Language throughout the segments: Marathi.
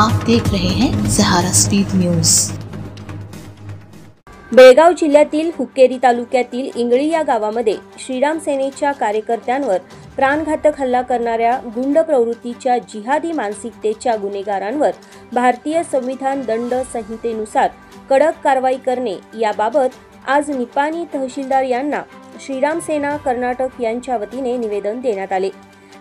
आप देख रहे हैं सहारा स्पीड न्यूज। बेळगाव जिल्ह्यातील हुक्केरी तालुक्यातील इंगळी या गावामध्ये श्रीराम सेनेच्या कार्यकर्त्यांवर प्राणघातक हल्ला करणाऱ्या गुंड प्रवृत्तीच्या जिहादी मानसिकतेच्या गुन्हेगारांवर भारतीय संविधान दंड संहितेनुसार कडक कारवाई करणे याबाबत आज निपाणी तहसीलदार यांना श्रीराम सेना कर्नाटक यांच्या वतीने निवेदन देण्यात आले।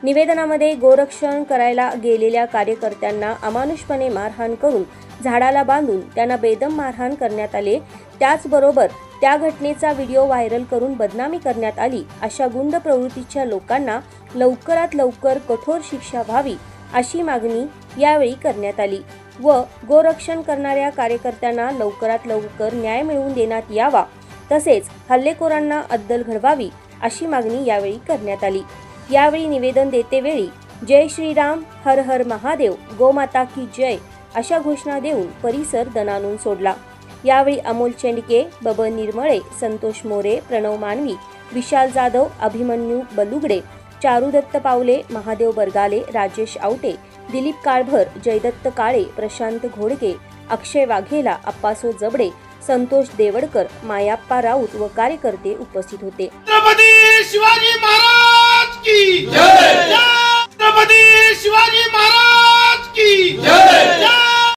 निवेदनामध्ये गोरक्षण करायला गेलेल्या कार्यकर्त्यांना अमानुषपणे मारहाण करून झाडाला बांधून त्यांना बेदम मारहाण करण्यात आले। त्याचबरोबर त्या घटनेचा व्हिडिओ व्हायरल करून बदनामी करण्यात आली। अशा गुंड प्रवृत्तीच्या लोकांना लवकरात लवकर कठोर शिक्षा व्हावी अशी मागणी यावेळी करण्यात आली व गोरक्षण करणाऱ्या कार्यकर्त्यांना लवकरात लवकर न्याय मिळवून देण्यात यावा, तसेच हल्लेखोरांना अद्दल घडवावी अशी मागणी यावेळी करण्यात आली। यावेळी निवेदन देतेवेळी जय श्रीराम, हर हर महादेव, गोमाता की जय अशा घोषणा देऊन परिसर दणाणून सोडला। यावेळी अमोल चेंडके, बबन निर्मळे, संतोष मोरे, प्रणव मानवी, विशाल जाधव, अभिमन्यू बलुगडे, चारुदत्त पावले, महादेव बरगाले, राजेश आवटे, दिलीप काळभर, जयदत्त काळे, प्रशांत घोडके, अक्षय वाघेला, अप्पासो जबडे, संतोष देवडकर, मायाप्पा राऊत व कार्यकर्ते उपस्थित होते। छत्रपती शिवाजी महाराज की जय, छत्रपती शिवाजी महाराज की जय।